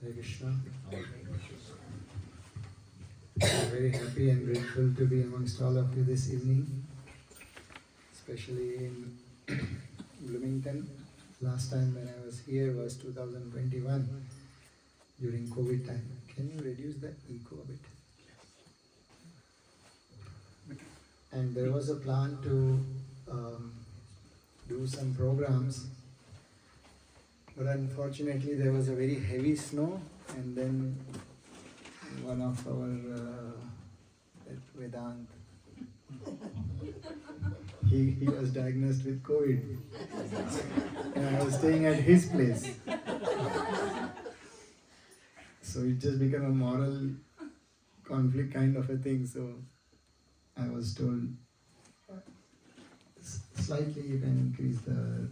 Hare Krishna. I'm very happy and grateful to be amongst all of you this evening, especially in Bloomington. Last time when I was here was 2021 during COVID time. Can you reduce the echo a bit? And there was a plan to do some programs, but unfortunately there was a very heavy snow, and then one of our Vedant, he was diagnosed with COVID, and I was staying at his place. So it just became a moral conflict kind of a thing. So I was told, slightly you can increase the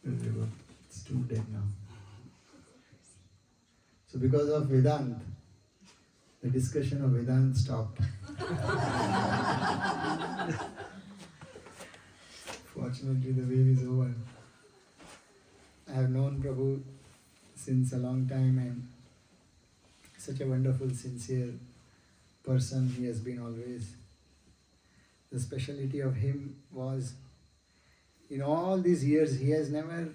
river. It's too dead now. So because of Vedant, the discussion of Vedant stopped. Fortunately, the wave is over. I have known Prabhu since a long time, and such a wonderful, sincere person he has been always. The speciality of him was, in all these years, he has never,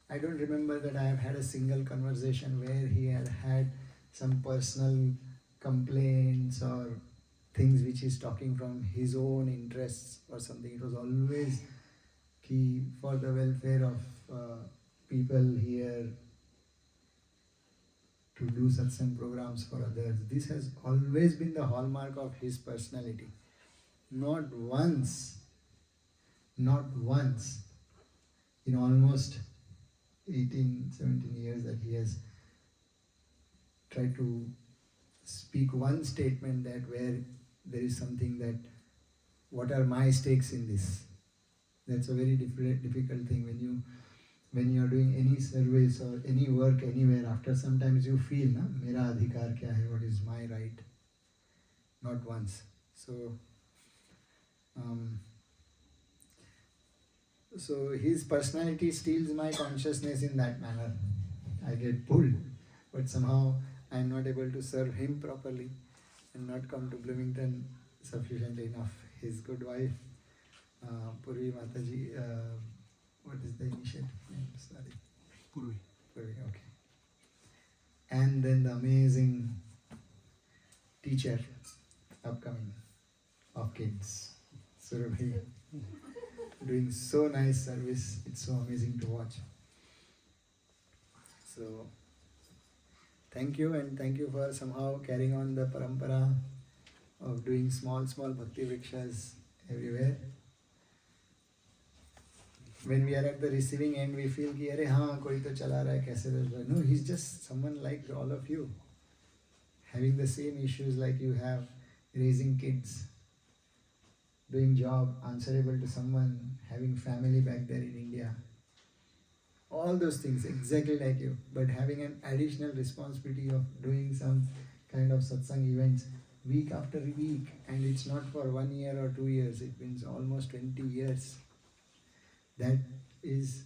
I don't remember that I have had a single conversation where he had some personal complaints or things which he's talking from his own interests or something. It was always key for the welfare of people here, to do satsang programs for others. This has always been the hallmark of his personality. Not once in almost 18, 17 years that he has tried to speak one statement that where there is something that, what are my stakes in this? That's a very difficult thing when you are doing any service or any work anywhere. After sometimes you feel, na, mera adhikar kya hai, what is my right? Not once. So his personality steals my consciousness in that manner. I get pulled, but somehow I am not able to serve him properly and not come to Bloomington sufficiently enough. His good wife, Purvi Mataji, what is the initiative name? Sorry. Purvi, okay. And then the amazing teacher, upcoming, of kids, Surabhi, doing so nice service. It's so amazing to watch. So, thank you, and thank you for somehow carrying on the parampara of doing small bhakti vrikshas everywhere. When we are at the receiving end, we feel कि अरे हाँ कोई तो चला रहा है कैसे तो. No, he's just someone like all of you, having the same issues like you have, raising kids, doing job, answerable to someone, having family back there in India. All those things exactly like you, but having an additional responsibility of doing some kind of satsang events week after week, and it's not for 1 year or 2 years, it means almost 20 years. That is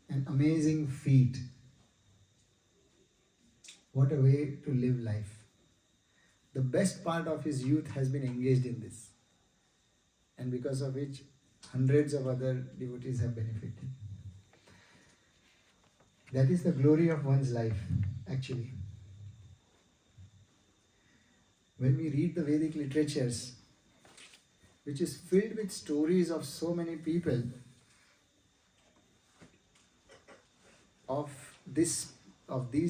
an amazing feat. What a way to live life. The best part of his youth has been engaged in this, and because of which hundreds of other devotees have benefited. That is the glory of one's life, actually. When we read the Vedic literatures, which is filled with stories of so many people of these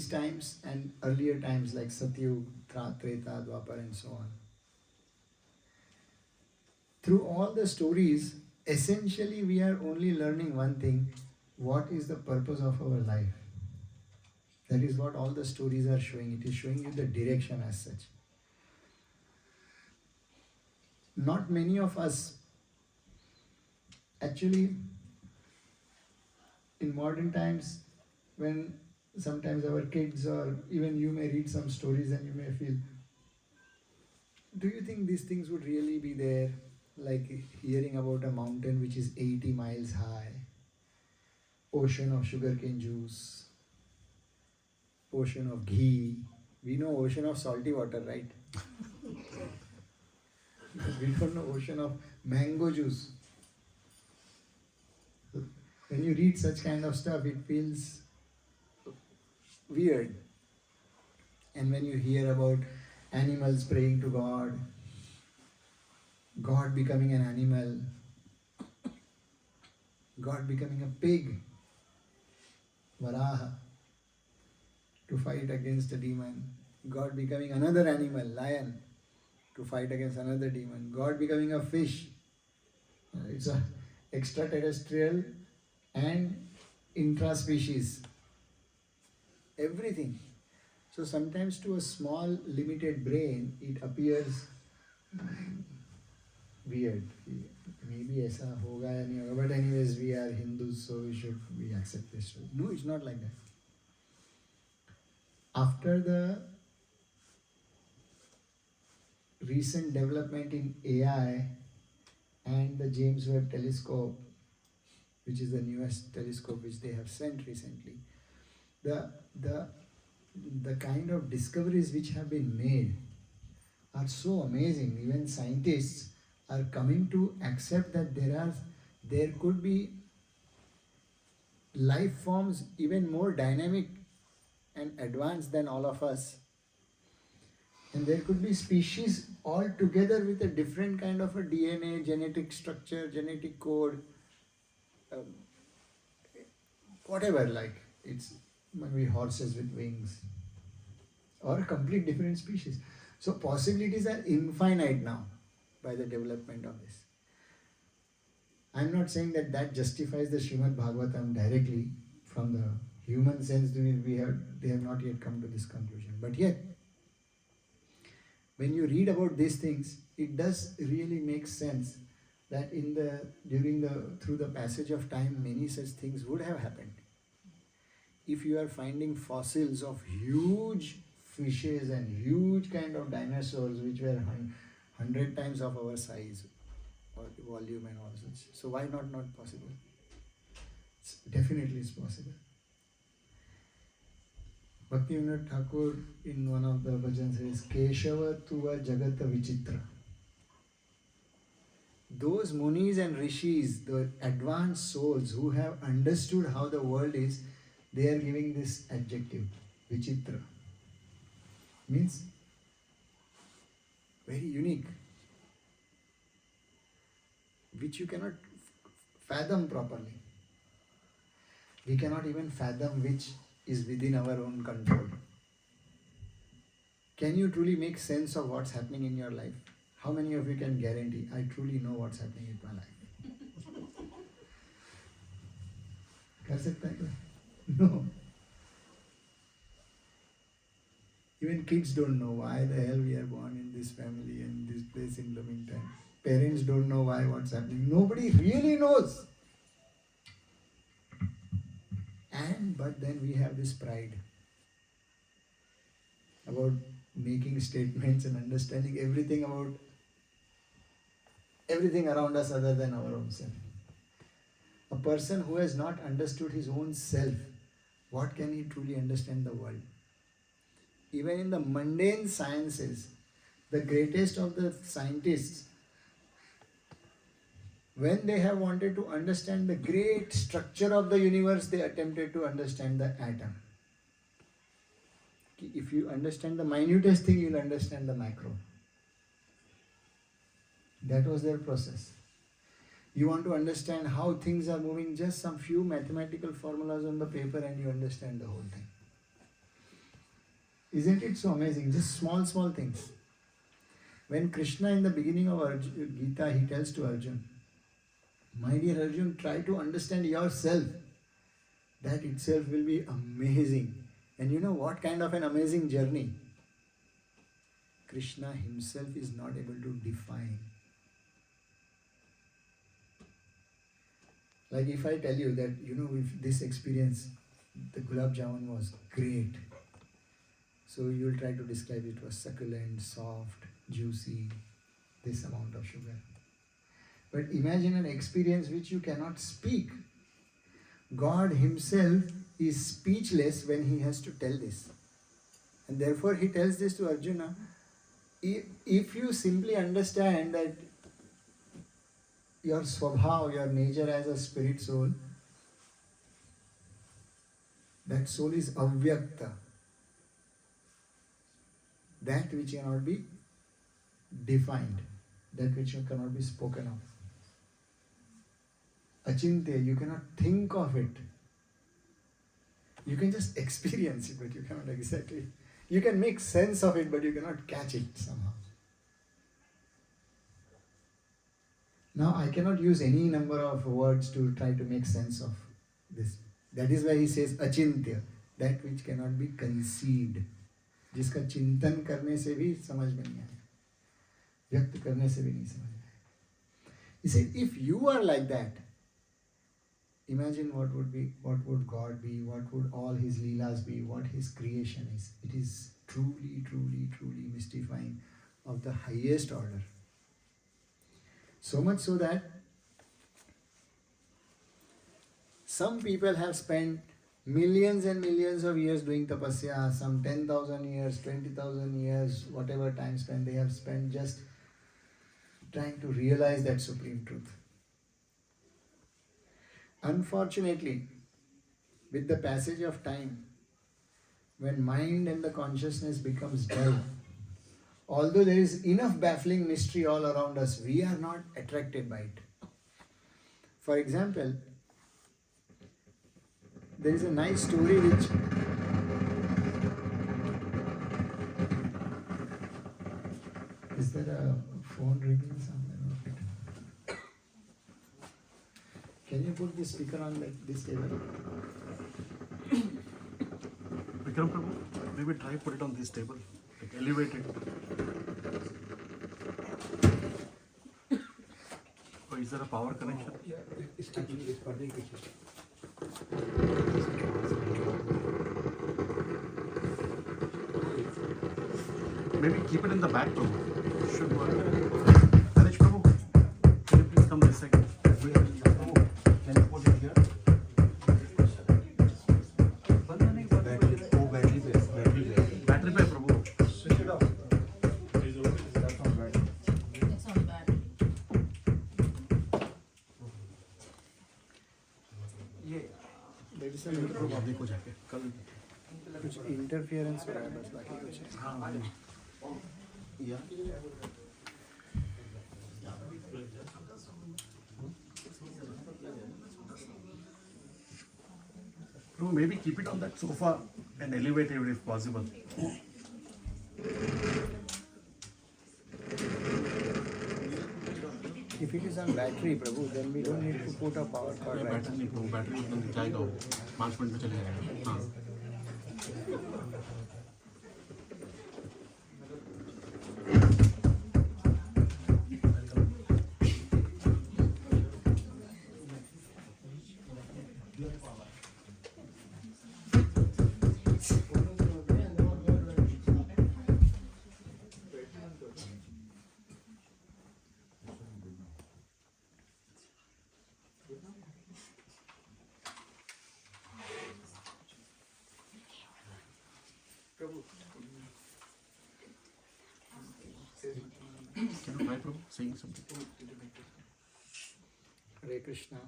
times and earlier times like Satyug, Treta, Dwapar and so on. Through all the stories, essentially we are only learning one thing: what is the purpose of our life? That is what all the stories are showing. It is showing you the direction as such. Not many of us, actually, in modern times, when sometimes our kids or even you may read some stories and you may feel, do you think these things would really be there? Like hearing about a mountain which is 80 miles high, ocean of sugarcane juice, ocean of ghee. We know ocean of salty water, right? We don't know ocean of mango juice. When you read such kind of stuff, it feels weird. And when you hear about animals praying to God, God becoming an animal, God becoming a pig, Varaha, to fight against a demon, God becoming another animal, lion, to fight against another demon, God becoming a fish. It's a extraterrestrial and intraspecies, everything. So sometimes to a small limited brain it appears weird. Maybe ऐसा होगा या नहीं होगा, but anyways we are Hindus, so we accept this. No, it's not like that. After the recent development in AI and the James Webb telescope, which is the newest telescope which they have sent recently, the kind of discoveries which have been made are so amazing. Even scientists are coming to accept that there could be life forms even more dynamic and advanced than all of us, and there could be species all together with a different kind of a DNA, genetic structure, genetic code, whatever, like it's maybe horses with wings or a complete different species. So possibilities are infinite now by the development of this. I'm not saying that justifies the Srimad Bhagavatam directly. From the human sense, they have not yet come to this conclusion. But yet, when you read about these things, it does really make sense that through the passage of time, many such things would have happened. If you are finding fossils of huge fishes and huge kind of dinosaurs which were 100 times of our size or volume and all such, so why not possible? Definitely it's possible. Bhaktivinoda Thakur in one of the bhajans says, Keshava tuva jagata vichitra. Those munis and rishis, the advanced souls who have understood how the world is, they are giving this adjective, vichitra. Means very unique, which you cannot fathom properly. We cannot even fathom which is within our own control. Can you truly make sense of what's happening in your life? How many of you can guarantee, I truly know what's happening in my life? Kar sakta hai? No. Even kids don't know why the hell we are born in this family and this place in Bloomington. Parents don't know what's happening. Nobody really knows. But then we have this pride about making statements and understanding everything about everything around us other than our own self. A person who has not understood his own self, what can he truly understand the world? Even in the mundane sciences, the greatest of the scientists, when they have wanted to understand the great structure of the universe, they attempted to understand the atom. If you understand the minutest thing, you will understand the macro. That was their process. You want to understand how things are moving, just some few mathematical formulas on the paper and you understand the whole thing. Isn't it so amazing? Just small things. When Krishna in the beginning of Gita, he tells to Arjun, my dear Arjun, try to understand yourself. That itself will be amazing. And you know what kind of an amazing journey? Krishna himself is not able to define. Like if I tell you that, if this experience, the gulab jamun was great. So you will try to describe it was succulent, soft, juicy, this amount of sugar. But imagine an experience which you cannot speak. God himself is speechless when he has to tell this. And therefore he tells this to Arjuna, if you simply understand that your swabhav, your nature as a spirit soul, that soul is avyakta, that which cannot be defined, that which cannot be spoken of. Achintya, you cannot think of it. You can just experience it, but you cannot exactly. You can make sense of it, but you cannot catch it somehow. Now, I cannot use any number of words to try to make sense of this. That is why he says achintya, that which cannot be conceived. जिसका चिंतन करने से भी समझ में नहीं आए, व्यक्त करने से भी नहीं समझ में आए. He said, if you are like that, imagine what would God be, what would all his leelas be, what his creation is. It is truly, truly, truly mystifying, of the highest order. So much so that some people have spent millions and millions of years doing tapasya, some 10,000 years, 20,000 years, whatever time span they have spent just trying to realize that supreme truth. Unfortunately, with the passage of time, when mind and the consciousness becomes dull, although there is enough baffling mystery all around us, we are not attracted by it. For example, there is a nice story which is there a phone ringing somewhere? Can you put the speaker on this table? Vikram Prabhu, maybe try put it on this table, like elevate it. Oh, is there a power connection? Yeah, it's actually it's burning picture. Maybe keep it in the back, Prabhu. Should work. Harish Prabhu, can you please come this second? Prabhu, can you put it here? Battery, oh battery base, Battery पे Prabhu. Switch it off. That's not battery. It's on the back. ये there is a Prabhu आप देखो जाके कल. कुछ interference हो रहा है, बस बाकी कुछ नहीं. हाँ या Prabhu, maybe keep it on that sofa and elevate it if possible. If it is on battery, Prabhu, then we don't need to put a power cord right battery नहीं Prabhu, बैटरी उतना जाएगा वो 5 minute में चले जाएगा. हाँ. Can you try Prabhu saying something? Hare Krishna.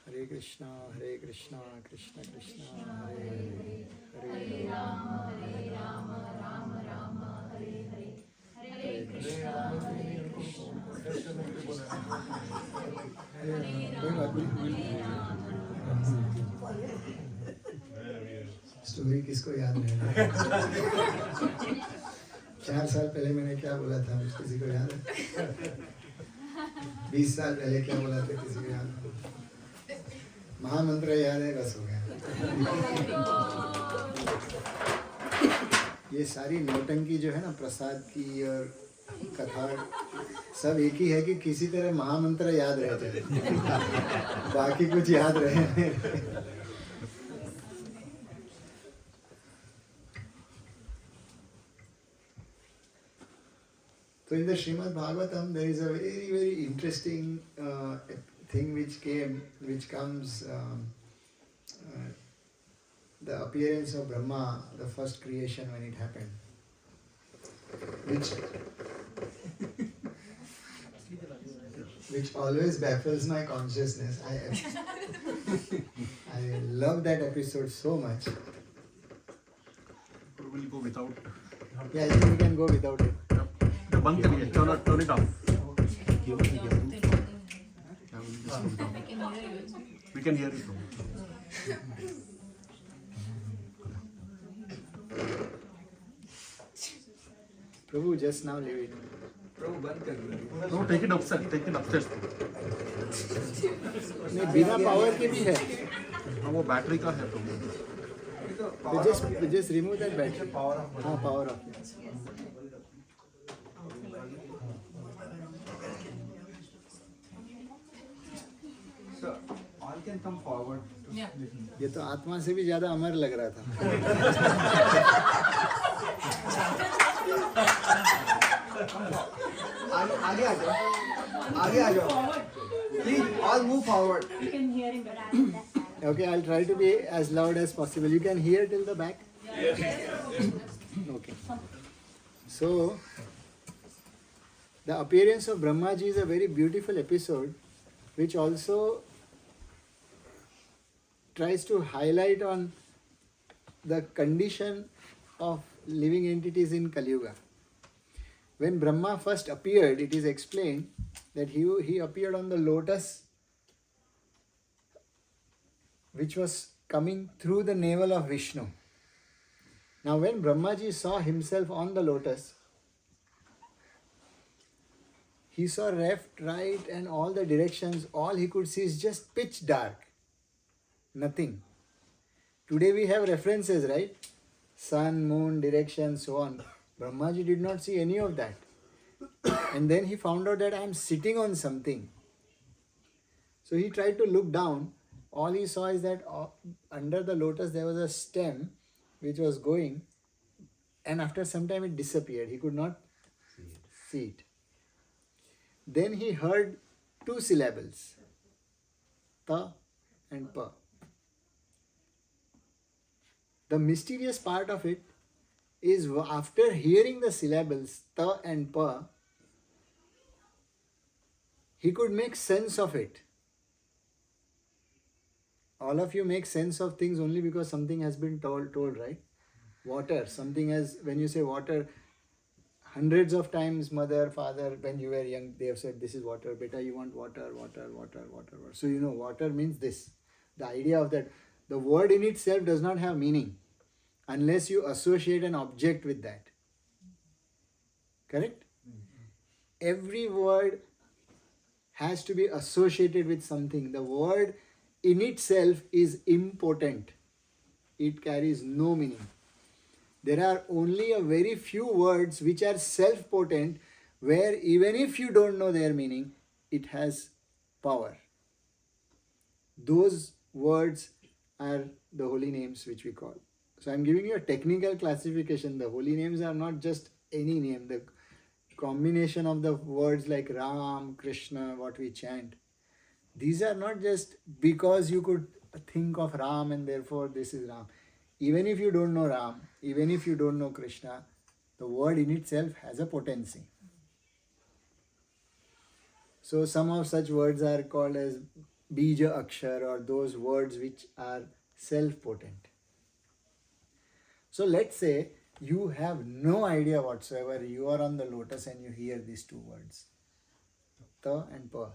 Hare Krishna, Hare Krishna, Krishna Krishna, Hare Hare, Hare Rama, Hare Rama, Rama Rama, Hare Hare, Hare Krishna, Hare Krishna, story किसको याद नहीं है? 4 साल पहले मैंने क्या बोला था, किसी को याद है? 20 साल पहले क्या बोला था, किसी को याद है? महामंत्र याद है, बस हो गया. ये सारी नौटंकी जो है ना, प्रसाद की और कथा, सब एक ही है कि किसी तरह महामंत्र याद रहते हैं, बाकी कुछ याद रहे. So in the Srimad Bhagavatam, there is a very, very interesting thing which comes. the appearance of Brahma, the first creation when it happened, which always baffles my consciousness. I love that episode so much. We'll go without. Yeah, I think we can go without it. बंद करिए, turn it off. We can hear you. Prabhu, just now leave it. No, take it upstairs. Take it upstairs. नहीं, बिना power के भी है. हाँ, वो battery का है तो. Just remove that battery. हाँ, power off. So, all can come forward. ये तो आत्मा से भी ज्यादा अमर लग रहा था. आगे आ जाओ. आगे आ जाओ. Please, all move forward. You can hear him, but I'm on that side. Okay, I'll try to be as loud as possible. You can hear till the back? Okay. So, the appearance of Brahmaji is a very beautiful episode which also tries to highlight on the condition of living entities in Kali Yuga. When Brahma first appeared, it is explained that he appeared on the lotus which was coming through the navel of Vishnu. Now when Brahmaji saw himself on the lotus, he saw left, right and all the directions. All he could see is just pitch dark. Nothing. Today we have references, right? Sun, moon, direction, so on. Brahmaji did not see any of that. And then he found out that I am sitting on something. So he tried to look down. All he saw is that under the lotus there was a stem which was going, and after some time it disappeared. He could not see it. Then he heard two syllables, ta and pa. The mysterious part of it is after hearing the syllables ta and pa, he could make sense of it. All of you make sense of things only because something has been told, right? Water, something has, when you say water, hundreds of times mother, father, when you were young, they have said this is water, beta, you want water, water, water, water, water. So you know water means this. The idea of that, the word in itself does not have meaning unless you associate an object with that. Correct? Every word has to be associated with something. The word in itself is impotent. It carries no meaning. There are only a very few words which are self-potent, where even if you don't know their meaning, it has power. Those words are the holy names which we call. So I'm giving you a technical classification. The holy names are not just any name. The combination of the words like Ram, Krishna, what we chant, these are not just because you could think of Ram and therefore this is Ram. Even if you don't know Ram, even if you don't know Krishna, the word in itself has a potency. So some of such words are called as Bija Akshar, or those words which are self-potent. So let's say you have no idea whatsoever, you are on the lotus and you hear these two words, Ta and Pa.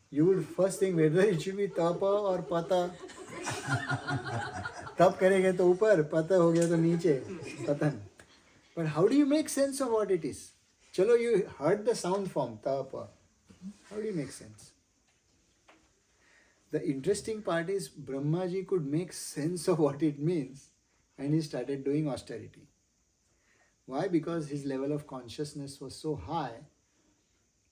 You would first think whether it should be tapa or pata. Tap करेंगे तो ऊपर, pata हो गया तो नीचे, patan. But how do you make sense of what it is? Chalo, you heard the sound form, tapa. How do you make sense? The interesting part is Brahmaji could make sense of what it means and he started doing austerity. Why? Because his level of consciousness was so high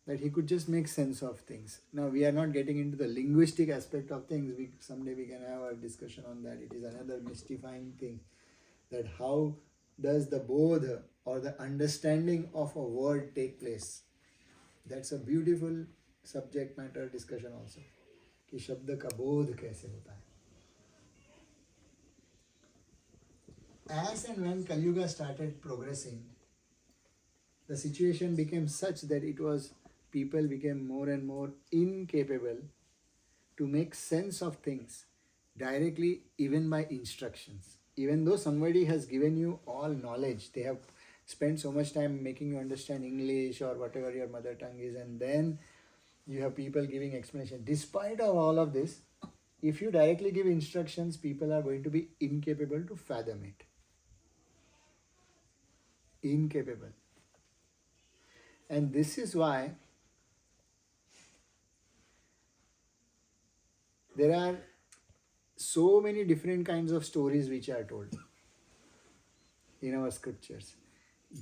that he could just make sense of things. Now we are not getting into the linguistic aspect of things. Someday we can have a discussion on that. It is another mystifying thing, that how does the bodh or the understanding of a word take place. That's a beautiful subject matter discussion also. कि शब्द का बोध कैसे होता है. as and when Kali Yuga started progressing, the situation became such that people became more and more incapable to make sense of things directly, even by instructions. Even though somebody has given you all knowledge, they have spent so much time making you understand English or whatever your mother tongue is, and then you have people giving explanation. Despite of all of this, if you directly give instructions, people are going to be incapable to fathom it. Incapable. And this is why there are so many different kinds of stories which are told in our scriptures.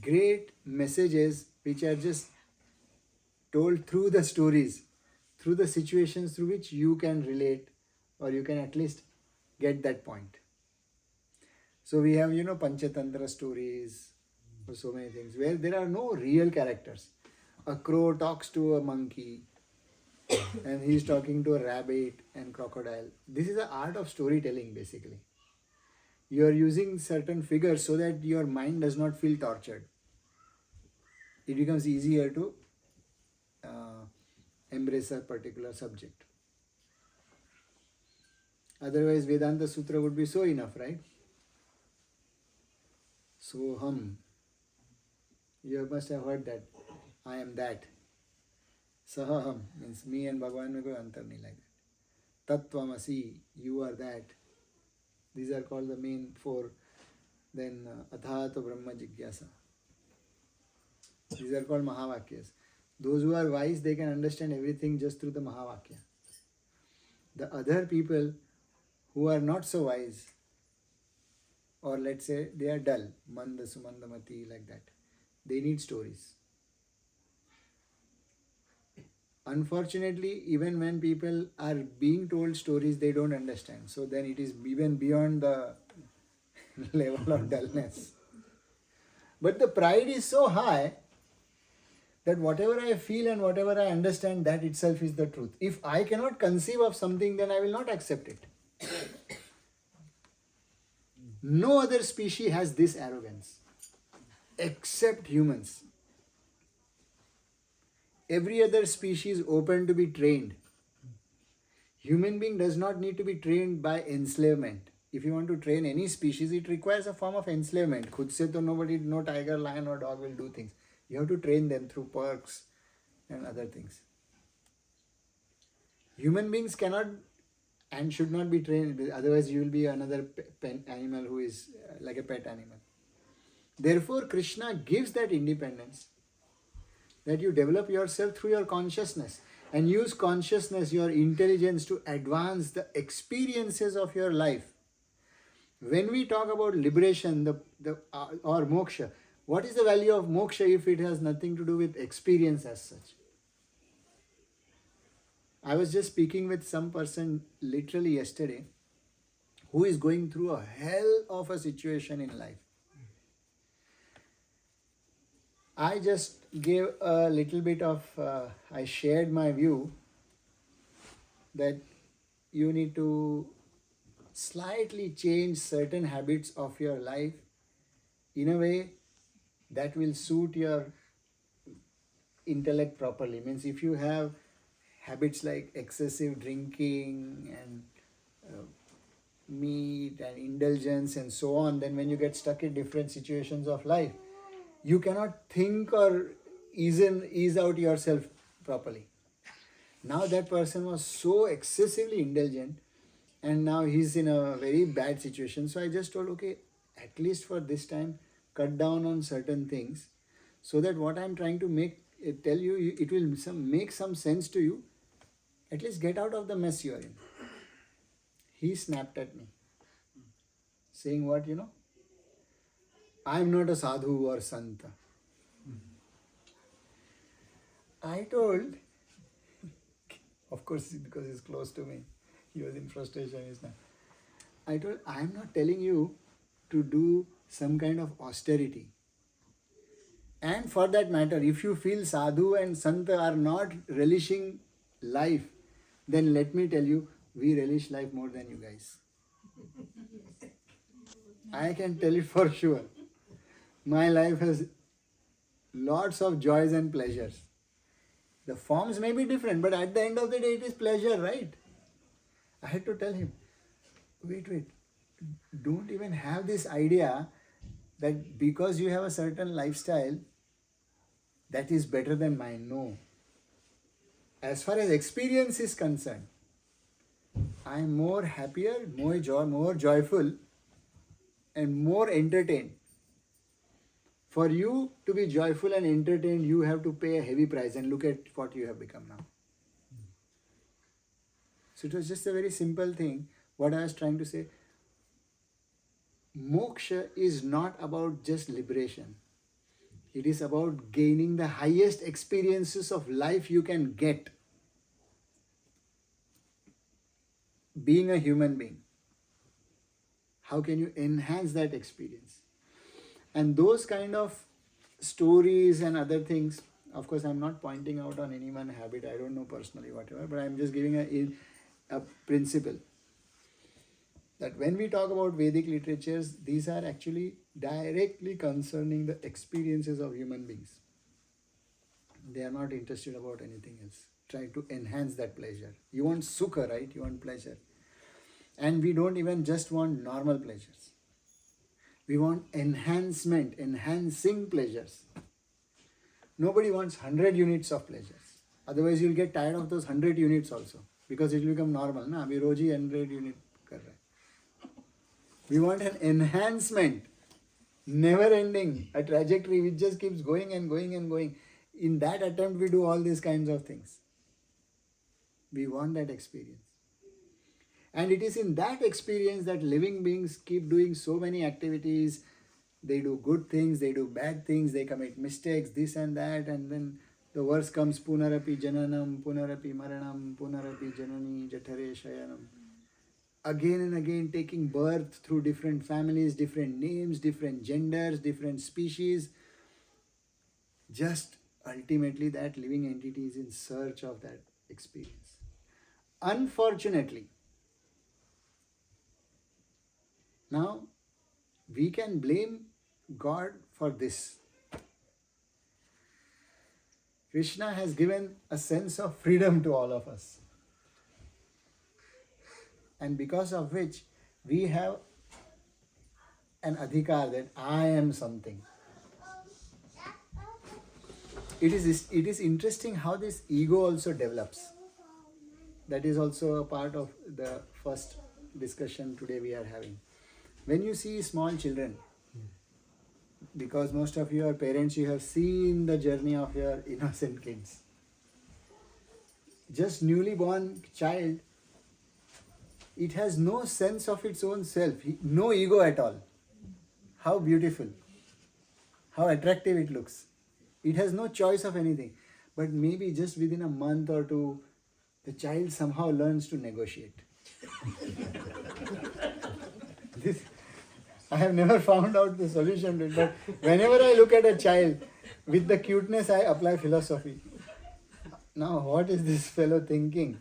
Great messages which are just told through the stories, through the situations through which you can relate, or you can at least get that point. So we have, Panchatantra stories, or so many things, where there are no real characters. A crow talks to a monkey, and he is talking to a rabbit and crocodile. This is the art of storytelling, basically. You are using certain figures so that your mind does not feel tortured. It becomes easier to embrace a particular subject. Otherwise, Vedanta Sutra would be so enough, right? Soham. You must have heard that. I am that. Sahaham means me and Bhagavan mein koi antar nahi like that. Tattvamasi, you are that. These are called the main four. Then Athato Brahma Jigyasa. These are called Mahavakyas. Those who are wise, they can understand everything just through the Mahavakya. The other people who are not so wise, or let's say they are dull, Manda Sumandamati, like that, they need stories. Unfortunately, even when people are being told stories, they don't understand. So then it is even beyond the level of dullness. But the pride is so high that whatever I feel and whatever I understand, that itself is the truth. If I cannot conceive of something, then I will not accept it. No other species has this arrogance except humans. Every other species is open to be trained. Human being does not need to be trained by enslavement. If you want to train any species, it requires a form of enslavement. Khud se to nobody, no tiger, lion or dog will do things. You have to train them through perks and other things. Human beings cannot and should not be trained, otherwise you will be another pet animal who is like a pet animal. Therefore, Krishna gives that independence, that you develop yourself through your consciousness and use consciousness, your intelligence, to advance the experiences of your life. When we talk about liberation or moksha, what is the value of moksha if it has nothing to do with experience as such? I was just speaking with some person literally yesterday who is going through a hell of a situation in life. I just gave a little bit of, I shared my view that you need to slightly change certain habits of your life in a way that will suit your intellect properly. Means if you have habits like excessive drinking and meat and indulgence and so on, then when you get stuck in different situations of life, you cannot think or ease out yourself properly. Now that person was so excessively indulgent and now he's in a very bad situation. So I just told, okay, at least for this time, cut down on certain things so that what I'm trying to tell you, it will make some sense to you. At least get out of the mess you are in. He snapped at me, saying what, I'm not a sadhu or santa. I told, of course, because he's close to me, he was in frustration. I told, I'm not telling you to do some kind of austerity. And for that matter, if you feel sadhu and santa are not relishing life, then let me tell you, we relish life more than you guys. I can tell it for sure. My life has lots of joys and pleasures. The forms may be different, but at the end of the day, it is pleasure, right? I had to tell him, wait, don't even have this idea that because you have a certain lifestyle, that is better than mine. No. As far as experience is concerned, I am more happier, more joyful, and more entertained. For you to be joyful and entertained, you have to pay a heavy price, and look at what you have become now. So it was just a very simple thing. What I was trying to say, moksha is not about just liberation. It is about gaining the highest experiences of life you can get. Being a human being. How can you enhance that experience? And those kind of stories and other things, of course, I'm not pointing out on any one habit, I don't know personally, whatever, but I'm just giving a principle. That when we talk about Vedic literatures, these are actually directly concerning the experiences of human beings. They are not interested about anything else. Try to enhance that pleasure. You want sukha, right? You want pleasure. And we don't even just want normal pleasures. We want enhancement, enhancing pleasures. Nobody wants 100 units of pleasures. Otherwise, you'll get tired of those 100 units also. Because it will become normal. Na? Abhi roji 100 unit kar rahe. We want an enhancement. Never ending. A trajectory which just keeps going and going and going. In that attempt, we do all these kinds of things. We want that experience. And it is in that experience that living beings keep doing so many activities. They do good things, they do bad things, they commit mistakes, this and that, and then the verse comes, Punarapi Jananam, Punarapi Maranam, Punarapi Janani, Jathare Shayanam. Again and again taking birth through different families, different names, different genders, different species. Just ultimately that living entity is in search of that experience. Unfortunately, now we can blame God for this. Krishna has given a sense of freedom to all of us. And because of which we have an adhikar that I am something. It is interesting how this ego also develops. That is also a part of the first discussion today we are having. When you see small children, because most of you are parents, you have seen the journey of your innocent kids. Just newly born child, it has no sense of its own self, no ego at all. How beautiful, how attractive it looks. It has no choice of anything. But maybe just within a month or two, the child somehow learns to negotiate. This, I have never found out the solution to it, but whenever I look at a child, with the cuteness I apply philosophy. Now what is this fellow thinking?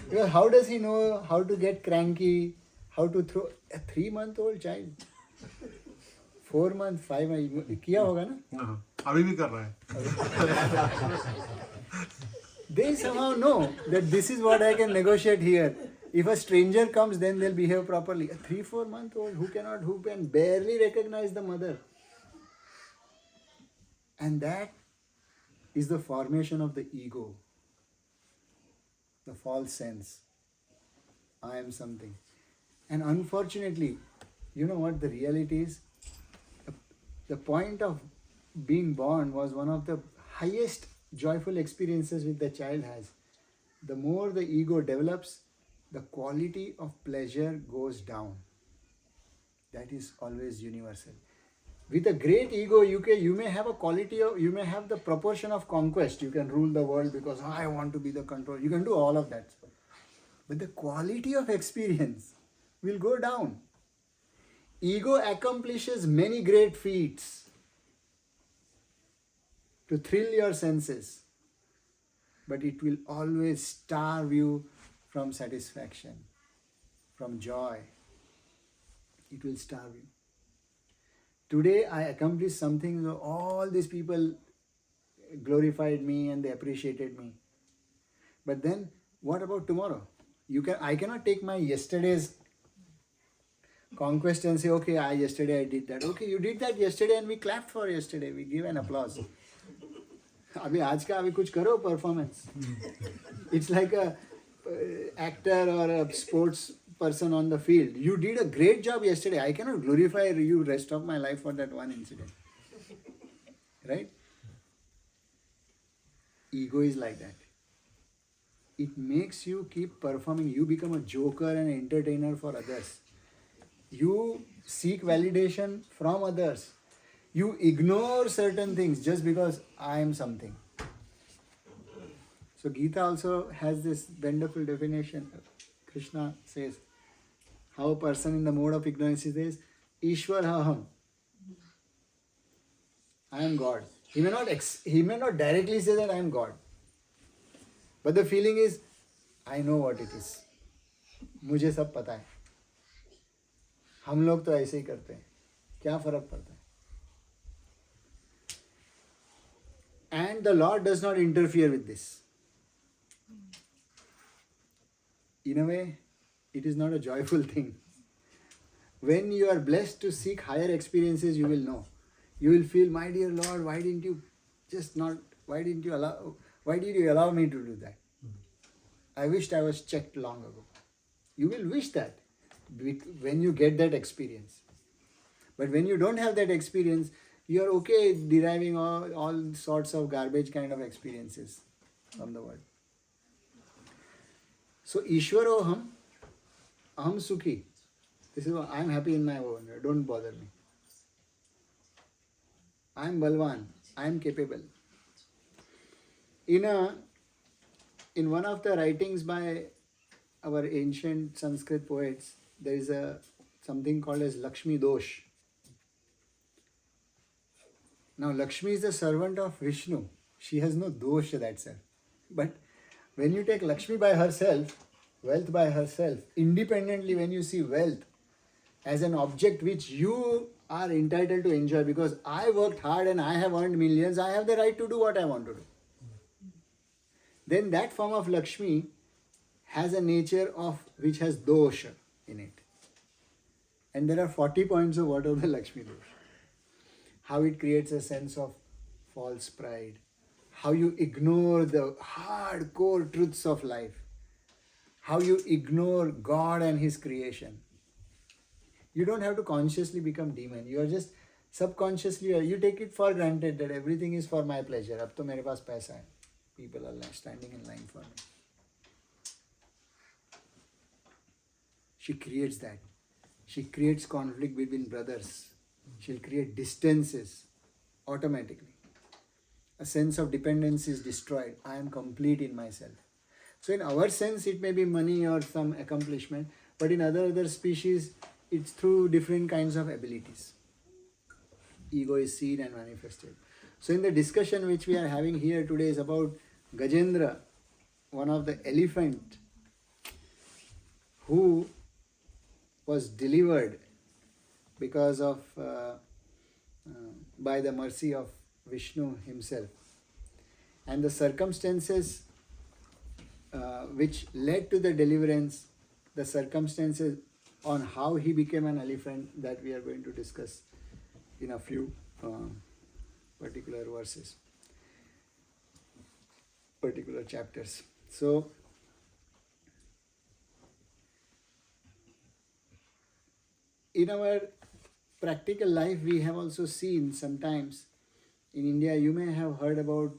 Because how does he know how to get cranky, how to throw a 3-month-old child? 4 months, 5 months, किया होगा ना? अभी भी कर रहा है. They somehow know that this is what I can negotiate here. If a stranger comes, then they'll behave properly. A 3-4-month-old who can barely recognize the mother. And that is the formation of the ego. The false sense. I am something. And unfortunately, you know what the reality is? The point of being born was one of the highest joyful experiences which the child has. The more the ego develops, the quality of pleasure goes down. That is always universal. With a great ego, you may have a quality of, you may have the proportion of conquest. You can rule the world because I want to be the control. You can do all of that. But the quality of experience will go down. Ego accomplishes many great feats to thrill your senses, but it will always starve you from satisfaction, from joy. It will starve you. today I accomplished something, so all these people glorified me and they appreciated me. But then, what about tomorrow? I cannot take my yesterday's conquest and say, okay, yesterday I did that. Okay, you did that yesterday and we clapped for yesterday. We give an applause. अभी आज का अभी कुछ करो performance. It's like a actor or a sports person on the field. You did a great job yesterday. I cannot glorify you rest of my life for that one incident. Right? Ego is like that. It makes you keep performing. You become a joker and an entertainer for others. You seek validation from others. You ignore certain things just because I am something. So Gita also has this wonderful definition. Krishna says, how a person in the mode of ignorance says, Ishwar Aham. I am God. He may not directly say that I am God. But the feeling is, I know what it is. मुझे सब पता है. हम लोग तो ऐसे ही करते हैं. क्या फर्क पड़ता है? And the Lord does not interfere with this. In a way, it is not a joyful thing. When you are blessed to seek higher experiences, you will know. You will feel, my dear Lord, why did you allow me to do that? I wished I was checked long ago. You will wish that when you get that experience. But when you don't have that experience, you are okay deriving all sorts of garbage kind of experiences from the world. So, Ishwaro aham sukhi. This is what I am happy in my own. Don't bother me. I am Balwan. I am capable. In one of the writings by our ancient Sanskrit poets, there is something called as Lakshmi Dosh. Now, Lakshmi is the servant of Vishnu. She has no dosh, that's her. But when you take Lakshmi by herself, wealth by herself, independently, when you see wealth as an object which you are entitled to enjoy because I worked hard and I have earned millions, I have the right to do what I want to do. Then that form of Lakshmi has a nature of which has dosha in it. And there are 40 points of what are the Lakshmi dosha. How it creates a sense of false pride. How you ignore the hardcore truths of life. How you ignore God and His creation. You don't have to consciously become demon. You are just subconsciously, you take it for granted that everything is for my pleasure. Ab to mere paas paisa hai. People are standing in line for me. She creates that. She creates conflict between brothers. She'll create distances automatically. A sense of dependence is destroyed. I am complete in myself. So in our sense, it may be money or some accomplishment, but in other species, it's through different kinds of abilities. Ego is seen and manifested. So in the discussion which we are having here today is about Gajendra, one of the elephant who was delivered because of by the mercy of Vishnu himself. And the circumstances which led to the deliverance, the circumstances on how he became an elephant, that we are going to discuss in a few particular verses, particular chapters. So, in our practical life, we have also seen sometimes in India, you may have heard about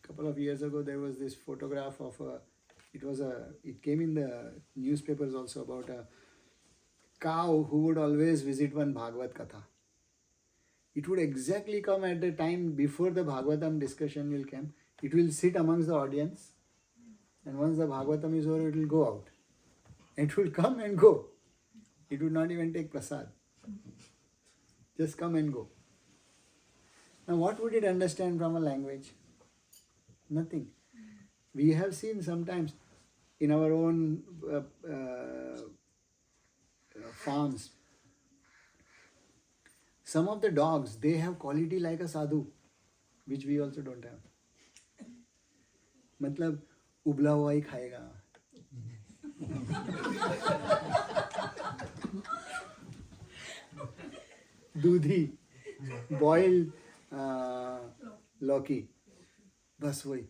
a couple of years ago, there was this photograph of it came in the newspapers also about a cow who would always visit one Bhagavad Katha. It would exactly come at the time before the Bhagavatam discussion will come. It will sit amongst the audience, and once the Bhagavatam is over, it will go out. It will come and go. It would not even take prasad. Just come and go. Now, what would it understand from a language? Nothing. We have seen sometimes in our own farms, Some of the dogs, they have quality like a sadhu, which we also don't have. मतलब उबला हुआ ही खाएगा. दूधी, boiled लौकी, बस वही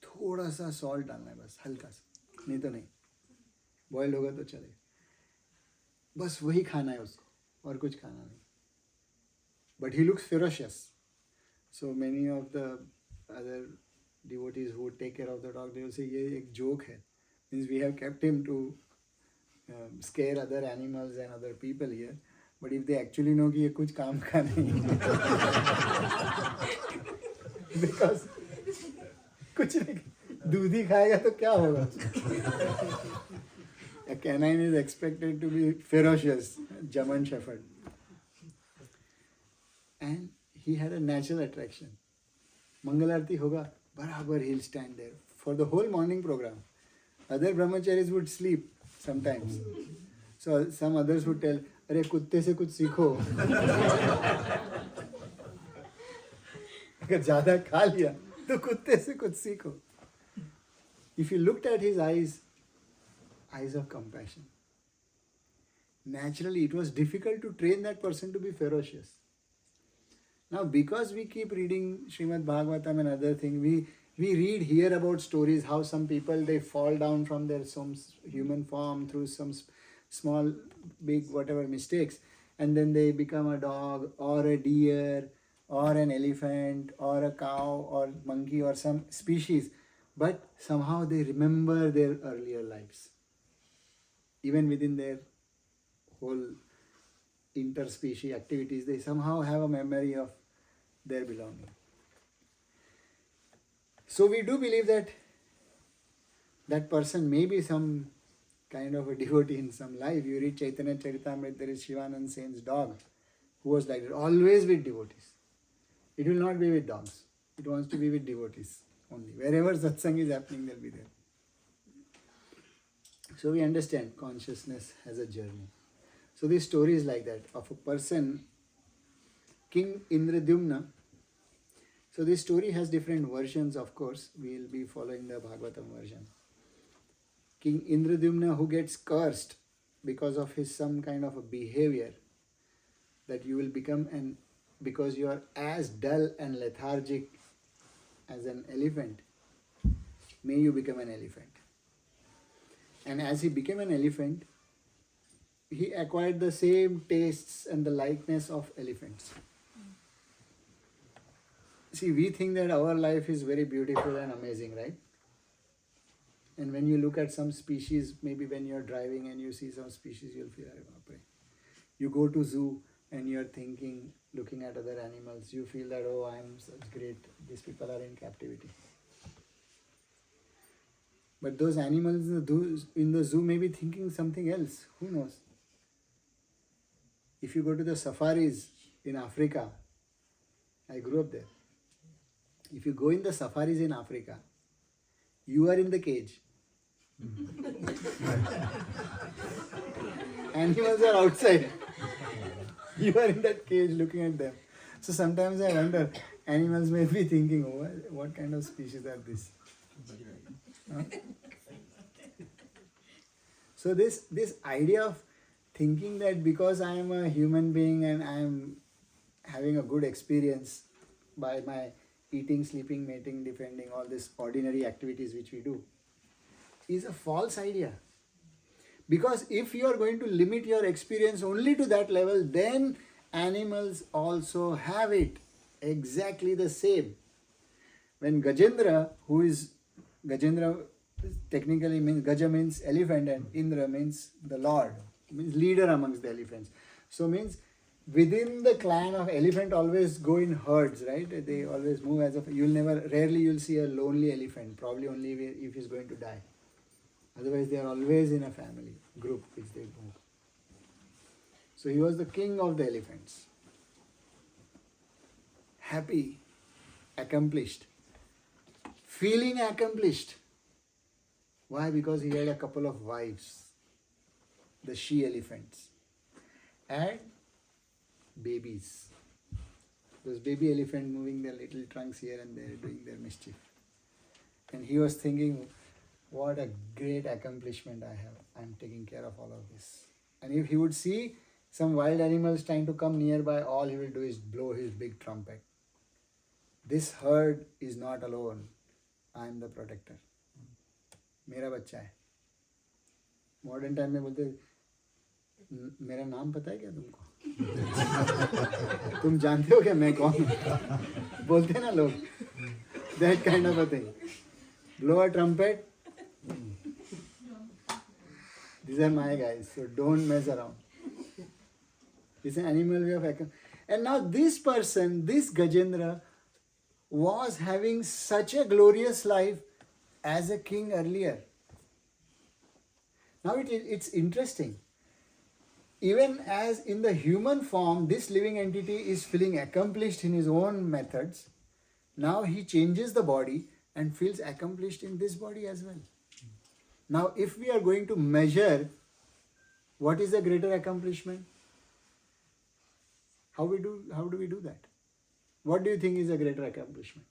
थोड़ा सा salt डालना है, बस हल्का सा, नहीं तो नहीं. बॉइल्ड होगा तो चले, बस वही खाना है उसको और कुछ खाना नहीं. But he looks ferocious. So many of the other devotees who take care of the dog, they will say ये एक joke है. Means we have kept him to scare other animals and other people here. But if they actually know कि ये कुछ काम का नहीं because कुछ नहीं, दूधी खाएगा तो क्या होगा? A canine is expected to be ferocious, German Shepherd. And he had a natural attraction. Mangal Aarti hoga, barabar he'll stand there for the whole morning program. Other brahmacharis would sleep sometimes. So some others would tell, अरे कुत्ते से कुछ सीखो. अगर ज़्यादा खा लिया तो कुत्ते से कुछ सीखो. If you looked at his eyes of compassion, naturally it was difficult to train that person to be ferocious. Now, because we keep reading Srimad Bhagavatam and other things, we read here about stories how some people, they fall down from their some human form through some small, big, whatever mistakes, and then they become a dog or a deer or an elephant or a cow or monkey or some species, but somehow they remember their earlier lives. Even within their whole interspecies activities, they somehow have a memory of their belonging. So we do believe that that person may be some kind of a devotee in some life. You read Chaitanya Charitamrita, there is Shivanand Sen's dog who was like that, always with devotees. It will not be with dogs. It wants to be with devotees only. Wherever satsang is happening, they'll be there. So we understand consciousness has a journey. So this story is like that, of a person, King Indradyumna. So this story has different versions, of course. We will be following the Bhagavatam version. King Indradyumna, who gets cursed because of his some kind of a behavior, that you will become because you are as dull and lethargic as an elephant, may you become an elephant. And as he became an elephant, he acquired the same tastes and the likeness of elephants. See, we think that our life is very beautiful and amazing, right? And when you look at some species, maybe when you're driving and you see some species, you'll feel, you go to zoo and you're thinking, looking at other animals, you feel that, oh, I'm such great, these people are in captivity. But those animals in the zoo may be thinking something else. Who knows? If you go to the safaris in Africa, I grew up there. If you go in the safaris in Africa, you are in the cage. Animals are outside. You are in that cage looking at them. So sometimes I wonder, animals may be thinking, oh, what kind of species are this? Huh? So this idea of thinking that because I am a human being and I am having a good experience by my eating, sleeping, mating, defending, all these ordinary activities which we do, is a false idea. Because if you are going to limit your experience only to that level, then animals also have it exactly the same. When Gajendra, Gajendra technically means, Gaja means elephant and Indra means the Lord, means leader amongst the elephants. So means within the clan of elephant always go in herds, right? They always move as rarely you'll see a lonely elephant, probably only if he's going to die. Otherwise they are always in a family, group which they move. So he was the king of the elephants. Happy, accomplished, feeling accomplished. Why? Because he had a couple of wives, the she elephants, and babies, those baby elephant moving their little trunks here and there, doing their mischief. And he was thinking, what a great accomplishment I have. I'm taking care of all of this. And if he would see some wild animals trying to come nearby, all he will do is blow his big trumpet. This herd is not alone. I am the protector. मेरा बच्चा है. Modern time में बोलते मेरा नाम पता है क्या तुमको? तुम जानते हो क्या मैं कौन हूँ? बोलते ना लोग. That kind of a thing. Blow a trumpet. These are my guys, so don't mess around. It's an animal way of action. And now this person, this Gajendra, was having such a glorious life as a king earlier. Now it's interesting. Even as in the human form, this living entity is feeling accomplished in his own methods. Now he changes the body and feels accomplished in this body as well. Now, if we are going to measure what is the greater accomplishment, how do we do that? What do you think is a greater accomplishment?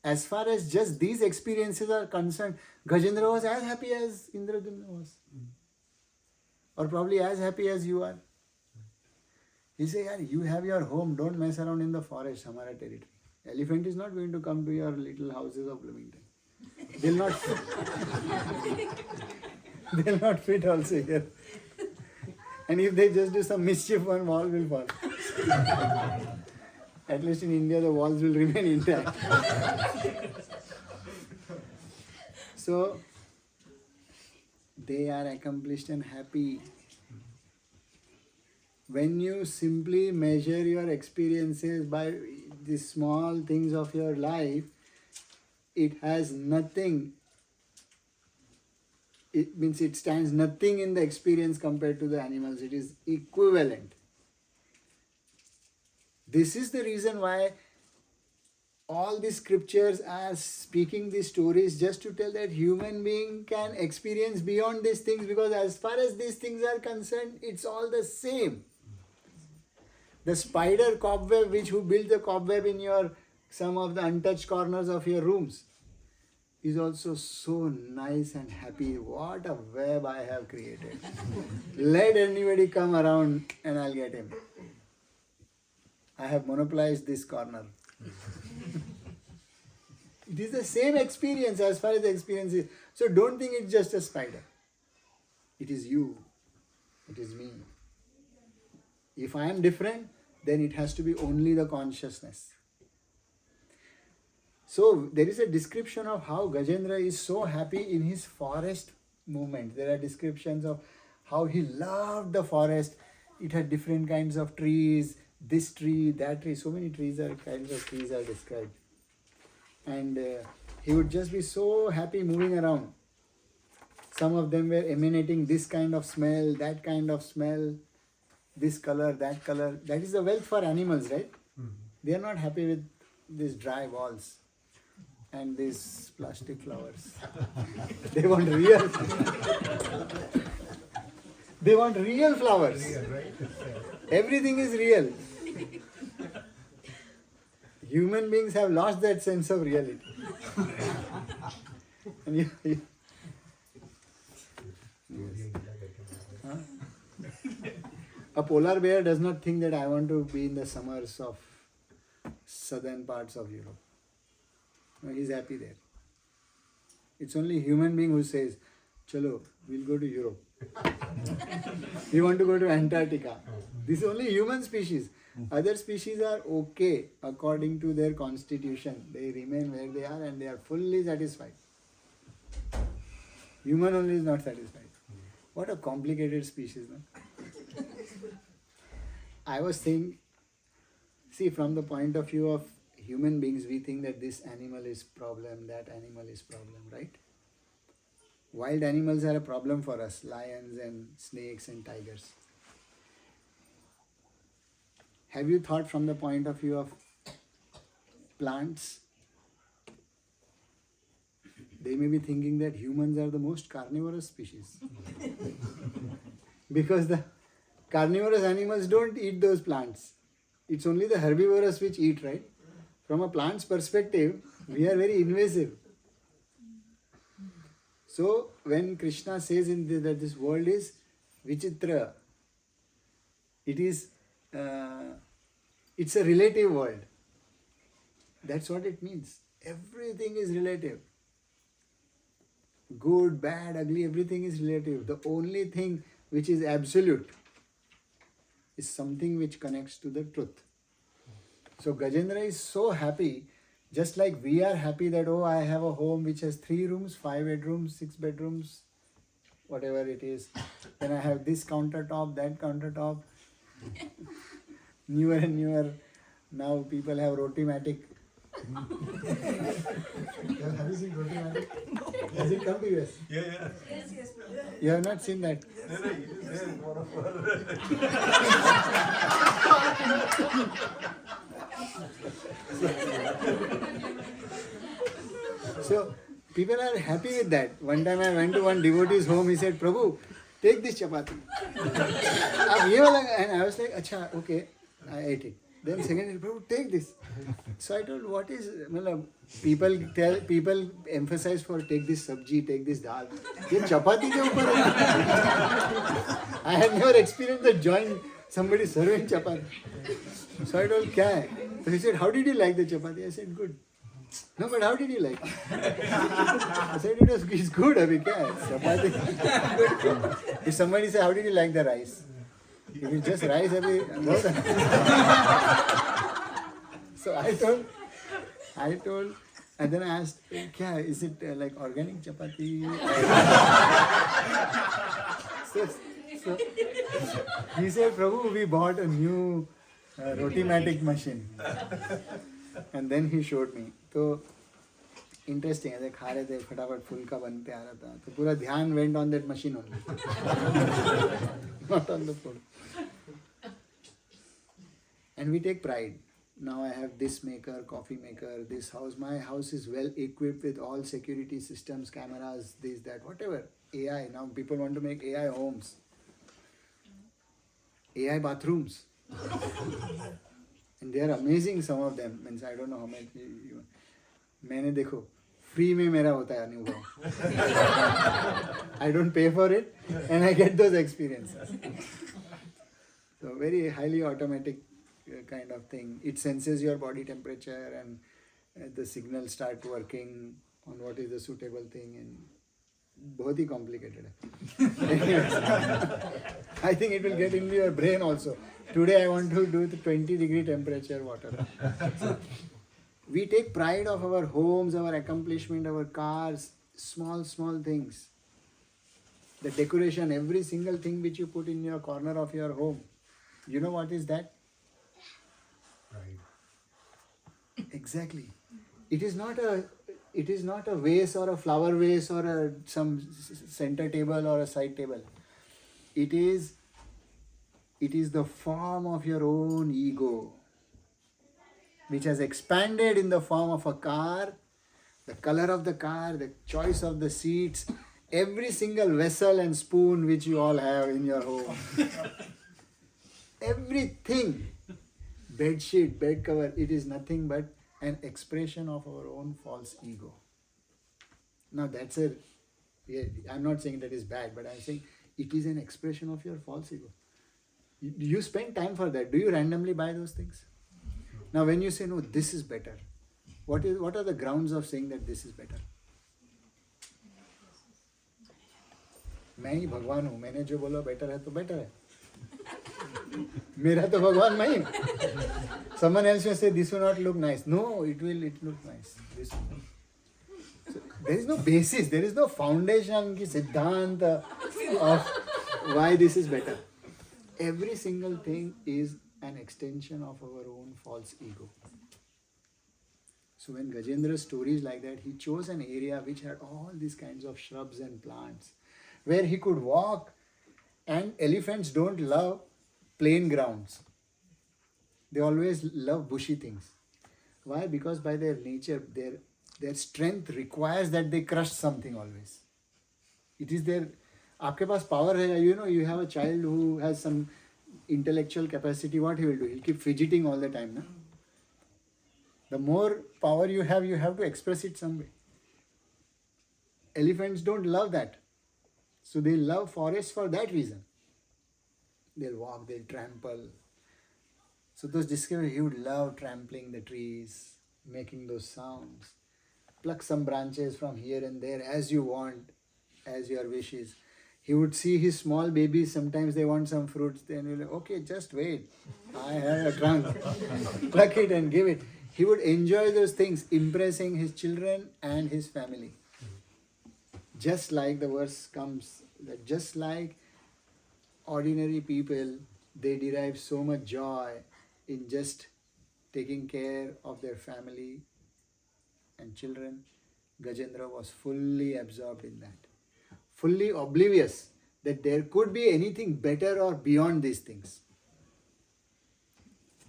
As far as just these experiences are concerned, Gajendra was as happy as Indradyumna was. Or probably as happy as you are. He said, "Yaar, you have your home, don't mess around in the forest, Hamara territory. Elephant is not going to come to your little houses of Bloomington. They'll not fit also here. And if they just do some mischief, one wall will fall. At least in India, the walls will remain intact." So, they are accomplished and happy. When you simply measure your experiences by the small things of your life, it has nothing. It means it stands nothing in the experience compared to the animals. It is equivalent. This is the reason why all the scriptures are speaking these stories, just to tell that human being can experience beyond these things, because as far as these things are concerned, it's all the same. The spider cobweb, who built the cobweb in some of the untouched corners of your rooms, is also so nice and happy. What a web I have created. Let anybody come around and I'll get him. I have monopolized this corner. It is the same experience as far as the experience is. So don't think it's just a spider. It is you. It is me. If I am different, then it has to be only the consciousness. So there is a description of how Gajendra is so happy in his forest movement. There are descriptions of how he loved the forest. It had different kinds of trees, this tree, that tree. So many kinds of trees are described. And he would just be so happy moving around. Some of them were emanating this kind of smell, that kind of smell, this color, that color. That is the wealth for animals, right? Mm-hmm. They are not happy with these dry walls and these plastic flowers. They want real. They want real flowers. Everything is real. Human beings have lost that sense of reality. And a polar bear does not think that I want to be in the summers of southern parts of Europe. No, he's happy there. It's only human being who says, "Chalo, we'll go to Europe. We want to go to Antarctica." This is only human species. Other species are okay according to their constitution. They remain where they are and they are fully satisfied. Human only is not satisfied. What a complicated species, no? I was thinking, see, from the point of view of human beings, we think that this animal is problem, that animal is problem, right? Wild animals are a problem for us, lions and snakes and tigers. Have you thought from the point of view of plants? They may be thinking that humans are the most carnivorous species. Because the carnivorous animals don't eat those plants. It's only the herbivorous which eat, right? From a plant's perspective, we are very invasive. So when Krishna says that this world is vichitra, it's a relative world. That's what it means. Everything is relative. Good, bad, ugly, everything is relative. The only thing which is absolute is something which connects to the truth. So Gajendra is so happy, just like we are happy that, oh, I have a home which has 3 rooms, 5 bedrooms, 6 bedrooms, whatever it is. Then I have this countertop, that countertop. Newer and newer. Now people have Rotimatic. Have you seen Rotimatic? No. Has it come to US? Yeah. You have not seen that? So people are happy with that. One time I went to one devotee's home, he said, Prabhu, take this chapati. And I was like, Acha, okay. I ate it. Then second, Prabhu, take this. So I told, what is, people emphasize for take this sabji, take this dal. Ye chapati ke upar hai. I had never experienced the joy somebody serving chapati. So I told, kya hai? So he said, how did you like the chapati? I said, good. No, but how did you like it? I said, it's good, abhi kya hai? Chapati. If somebody says, how did you like the rice? If it's just rice, abhi, so I told, and then I asked, kya, is it like organic chapati? so he said, Prabhu, we bought a new Rotimatic machine. And then he showed me. So interesting, ऐसे खा रहे थे फटाफट फुल्का बन पे आ रहा था तो पूरा ध्यान went on that machine only, not on the food. And we take pride. Now I have this maker, coffee maker, this house. My house is well equipped with all security systems, cameras, this, that, whatever. AI. Now people want to make AI homes, AI bathrooms. And they are amazing, some of them. Means I don't know how much. मैंने देखो free में मेरा होता है अनुभव. I don't pay for it and I get those experiences. So very highly automatic kind of thing. It senses your body temperature and the signals start working on what is the suitable thing, and बहुत ही complicated है. I think it will get into your brain also. Today I want to do the 20-degree temperature water. We take pride of our homes, our accomplishment, our cars, small things. The decoration, every single thing which you put in your corner of your home. You know what is that? Right. Exactly. It is not a vase or a flower vase or some center table or a side table. It is the form of your own ego, which has expanded in the form of a car, the color of the car, the choice of the seats, every single vessel and spoon which you all have in your home. Everything, bed sheet, bed cover, it is nothing but an expression of our own false ego. Now I'm not saying that is bad, but I'm saying it is an expression of your false ego. You spend time for that. Do you randomly buy those things? Now when you say, no, this is better, what are the grounds of saying that this is better? मैं ही भगवान हूँ, मैंने जो बोला better है तो better है. मेरा तो भगवान मैं ही. Someone else will say this will not look nice. No, it look nice. This will. So, there is no basis, there is no foundation ki siddhant of why this is better. Every single thing is an extension of our own false ego. So when Gajendra's story is like that, he chose an area which had all these kinds of shrubs and plants, where he could walk, and elephants don't love plain grounds. They always love bushy things. Why? Because by their nature, their strength requires that they crush something always. It is their, आपके पास power है, you know, you have a child who has some intellectual capacity, what he will do? He'll keep fidgeting all the time. Na? The more power you have to express it some way. Elephants don't love that. So they love forests for that reason. They'll walk, they'll trample. So those discoveries, he would love trampling the trees, making those sounds. Pluck some branches from here and there as you want, as your wish is. He would see his small babies, sometimes they want some fruits, then he'll say, okay, just wait. I have a trunk. Pluck it and give it. He would enjoy those things, impressing his children and his family. Just like the verse comes, that just like ordinary people, they derive so much joy in just taking care of their family and children. Gajendra was fully absorbed in that, fully oblivious that there could be anything better or beyond these things.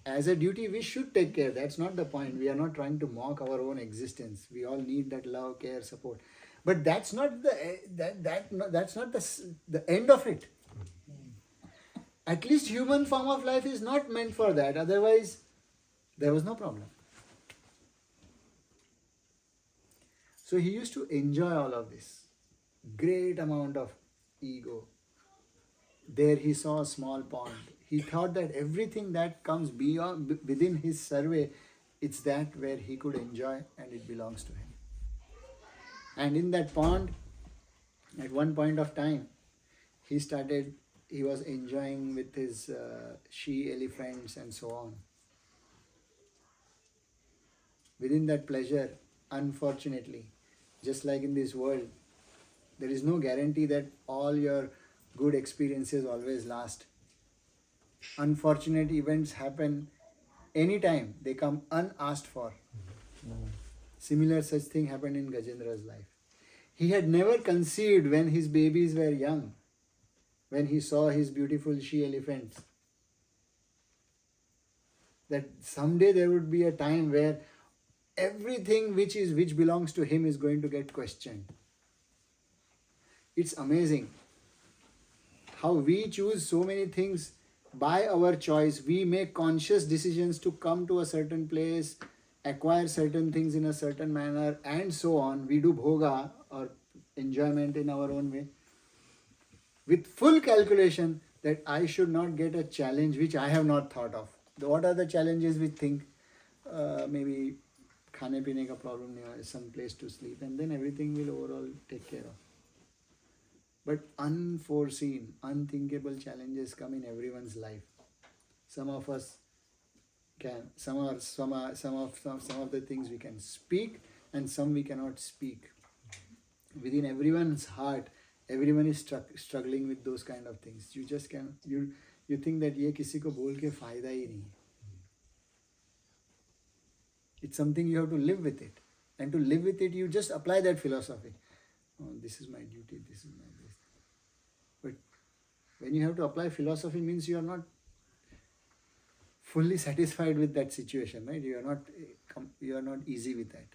As a duty, we should take care. That's not the point. We are not trying to mock our own existence. We all need that love, care, support. But that's not that's not the end of it. At least human form of life is not meant for that. Otherwise, there was no problem. So he used to enjoy all of this. Great amount of ego. There he saw a small pond. He thought that everything that comes beyond, within his survey, it's that where he could enjoy and it belongs to him. And in that pond, at one point of time, he was enjoying with his she-elephants and so on. Within that pleasure, unfortunately, just like in this world, there is no guarantee that all your good experiences always last. Unfortunate events happen anytime, they come unasked for. Similar such thing happened in Gajendra's life. He had never conceived when his babies were young, when he saw his beautiful she-elephants, that someday there would be a time where everything which belongs to him is going to get questioned. It's amazing how we choose so many things by our choice. We make conscious decisions to come to a certain place, acquire certain things in a certain manner, and so on. We do bhoga or enjoyment in our own way, with full calculation that I should not get a challenge which I have not thought of. What are the challenges we think? Maybe khane pine ka problem nahi hai, some place to sleep, and then everything will overall take care of. But unforeseen, unthinkable challenges come in everyone's life. Some of us can, some of the things we can speak, and some we cannot speak. Within everyone's heart, everyone is struggling with those kind of things. You just can, you think that ये किसी को बोल के फायदा ही नहीं. It's something you have to live with it, and to live with it, you just apply that philosophy. Oh, this is my duty. This is my this. But when you have to apply philosophy, means you are not fully satisfied with that situation, right? You are not easy with that.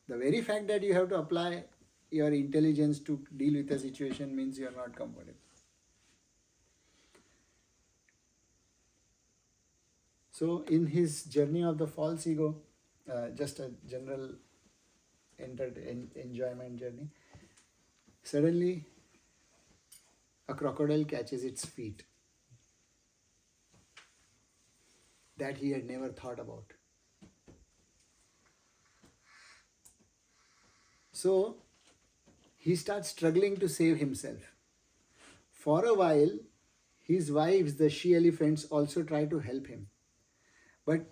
The very fact that you have to apply your intelligence to deal with a situation means you are not comfortable. So in his journey of the false ego, just a general enjoyment journey, suddenly a crocodile catches its feet. That he had never thought about. So he starts struggling to save himself. For a while, his wives, the she-elephants, also try to help him. But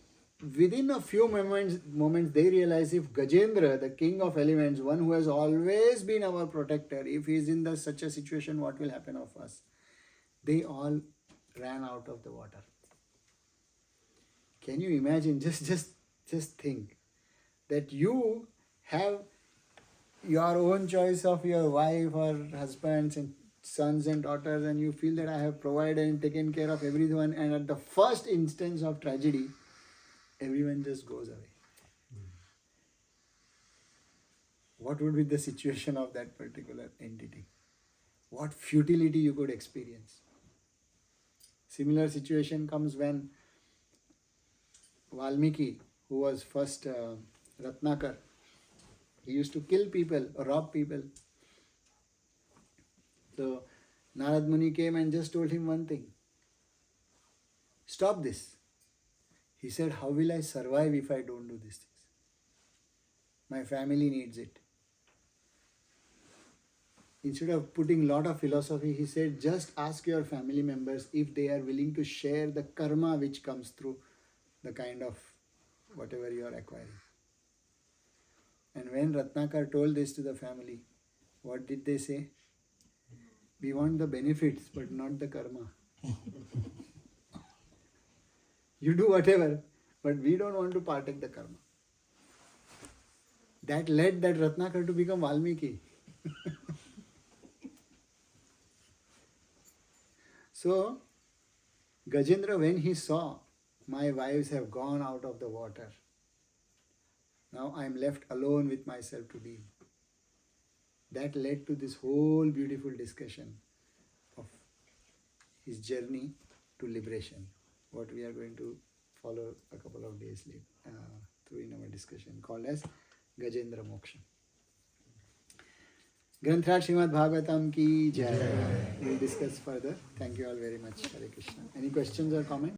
within a few moments, they realize if Gajendra, the king of elements, one who has always been our protector, if he is in such a situation, what will happen of us? They all ran out of the water. Can you imagine? Just think that you have your own choice of your wife or husbands and sons and daughters, and you feel that I have provided and taken care of everyone, and at the first instance of tragedy, everyone just goes away. What would be the situation of that particular entity? what futility you could experience. Similar situation comes when Valmiki, who was first Ratnakar, he used to kill people or rob people. So Narad Muni came and just told him one thing: stop this. He said, how will I survive if I don't do these things? My family needs it. Instead of putting lot of philosophy, he said, just ask your family members if they are willing to share the karma which comes through the kind of whatever you are acquiring. And when Ratnakar told this to the family, what did they say? We want the benefits, but not the karma. You do whatever, but we don't want to partake the karma. That led that Ratnakar to become Valmiki. So, Gajendra, when he saw, my wives have gone out of the water, now I am left alone with myself to deal. That led to this whole beautiful discussion of his journey to liberation, what we are going to follow a couple of days later through in our discussion, called as Gajendra Moksha. Granthraj Srimad Bhagavatam ki jai. We will discuss further. Thank you all very much. Hare Krishna. Any questions or comments?